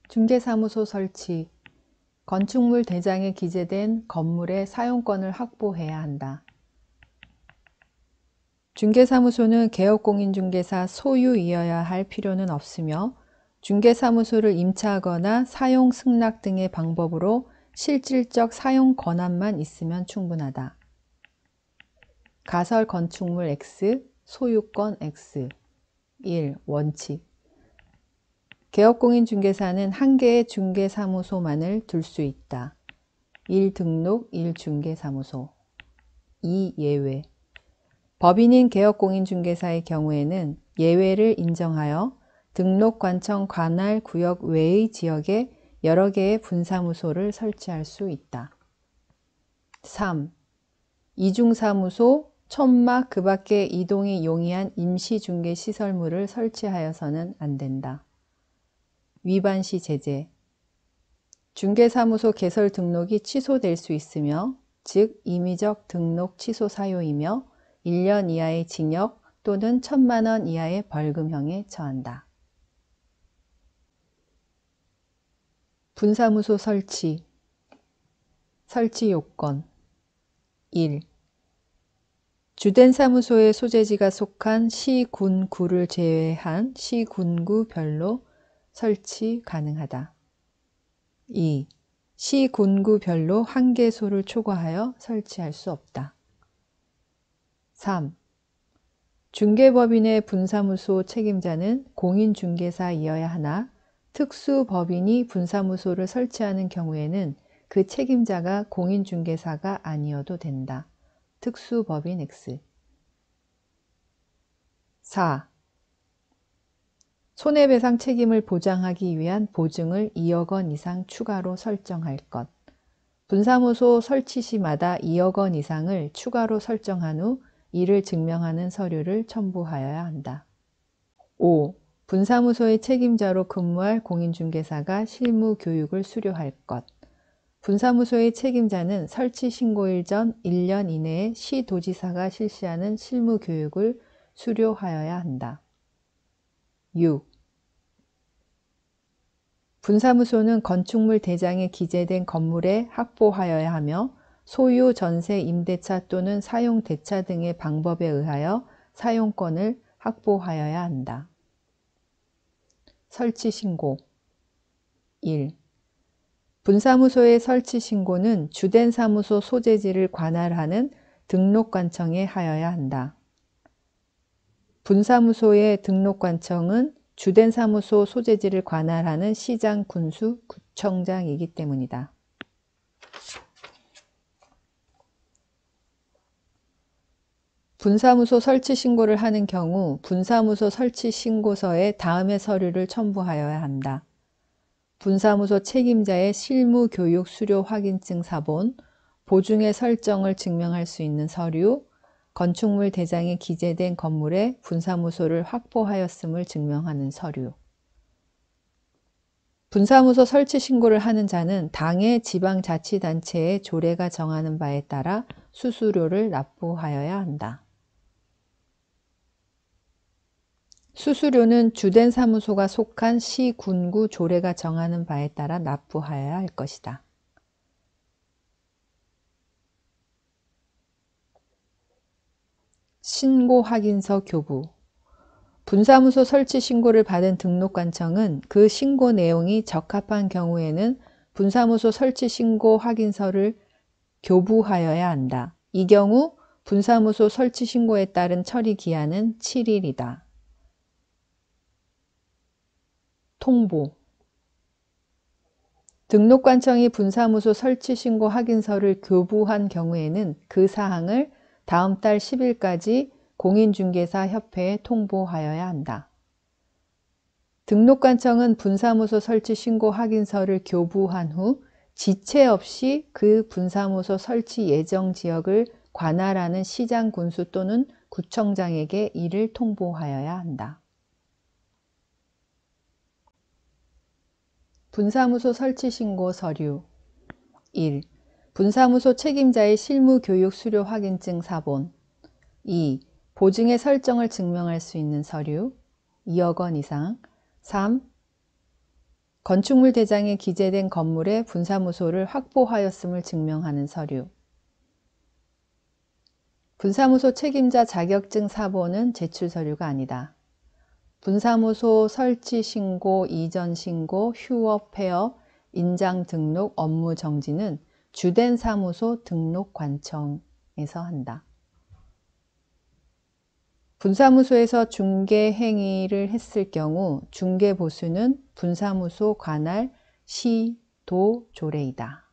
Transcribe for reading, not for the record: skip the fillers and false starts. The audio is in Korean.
중개사무소 설치, 건축물 대장에 기재된 건물의 사용권을 확보해야 한다. 중개사무소는 개업공인중개사 소유이어야 할 필요는 없으며 중개사무소를 임차하거나 사용 승낙 등의 방법으로 실질적 사용 권한만 있으면 충분하다. 가설 건축물 X, 소유권 X. 1. 원칙. 개업공인중개사는 한 개의 중개사무소만을 둘 수 있다. 1. 등록 1 중개사무소. 2. 예외. 법인인 개업공인중개사의 경우에는 예외를 인정하여 등록관청 관할 구역 외의 지역에 여러 개의 분사무소를 설치할 수 있다. 3. 이중사무소, 천막 그 밖의 이동이 용이한 임시중개시설물을 설치하여서는 안 된다. 위반 시 제재. 중개사무소 개설 등록이 취소될 수 있으며, 즉 임의적 등록 취소 사유이며 1년 이하의 징역 또는 1,000만 원 이하의 벌금형에 처한다. 분사무소 설치. 설치 요건. 1. 주된 사무소의 소재지가 속한 시, 군, 구를 제외한 시, 군구별로 설치 가능하다. 2. 시, 군구별로 한 개소를 초과하여 설치할 수 없다. 3. 중개법인의 분사무소 책임자는 공인중개사이어야 하나 특수법인이 분사무소를 설치하는 경우에는 그 책임자가 공인중개사가 아니어도 된다. 특수법인 X. 4. 손해배상 책임을 보장하기 위한 보증을 2억 원 이상 추가로 설정할 것. 분사무소 설치 시마다 2억 원 이상을 추가로 설정한 후 이를 증명하는 서류를 첨부하여야 한다. 5. 분사무소의 책임자로 근무할 공인중개사가 실무 교육을 수료할 것. 분사무소의 책임자는 설치 신고일 전 1년 이내에 시도지사가 실시하는 실무 교육을 수료하여야 한다. 6. 분사무소는 건축물 대장에 기재된 건물에 확보하여야 하며 소유, 전세, 임대차 또는 사용 대차 등의 방법에 의하여 사용권을 확보하여야 한다. 설치 신고. 1. 분사무소의 설치 신고는 주된 사무소 소재지를 관할하는 등록관청에 하여야 한다. 분사무소의 등록관청은 주된 사무소 소재지를 관할하는 시장, 군수, 구청장이기 때문이다. 분사무소 설치 신고를 하는 경우 분사무소 설치 신고서에 다음의 서류를 첨부하여야 한다. 분사무소 책임자의 실무 교육 수료 확인증 사본, 보증의 설정을 증명할 수 있는 서류, 건축물 대장에 기재된 건물에 분사무소를 확보하였음을 증명하는 서류. 분사무소 설치 신고를 하는 자는 당의 지방자치단체의 조례가 정하는 바에 따라 수수료를 납부하여야 한다. 수수료는 주된 사무소가 속한 시, 군구 조례가 정하는 바에 따라 납부하여야 할 것이다. 신고 확인서 교부. 분사무소 설치 신고를 받은 등록관청은 그 신고 내용이 적합한 경우에는 분사무소 설치 신고 확인서를 교부하여야 한다. 이 경우 분사무소 설치 신고에 따른 처리 기한은 7일이다. 통보. 등록관청이 분사무소 설치 신고 확인서를 교부한 경우에는 그 사항을 다음 달 10일까지 공인중개사 협회에 통보하여야 한다. 등록관청은 분사무소 설치 신고 확인서를 교부한 후 지체 없이 그 분사무소 설치 예정 지역을 관할하는 시장, 군수 또는 구청장에게 이를 통보하여야 한다. 분사무소 설치 신고 서류. 1. 분사무소 책임자의 실무 교육 수료 확인증 사본. 2. 보증의 설정을 증명할 수 있는 서류 2억 원 이상. 3. 건축물 대장에 기재된 건물의 분사무소를 확보하였음을 증명하는 서류. 분사무소 책임자 자격증 사본은 제출 서류가 아니다. 분사무소 설치 신고, 이전 신고, 휴업, 폐업, 인장 등록, 업무 정지는 주된 사무소 등록관청에서 한다. 분사무소에서 중개 행위를 했을 경우 중개보수는 분사무소 관할 시, 도, 조례이다.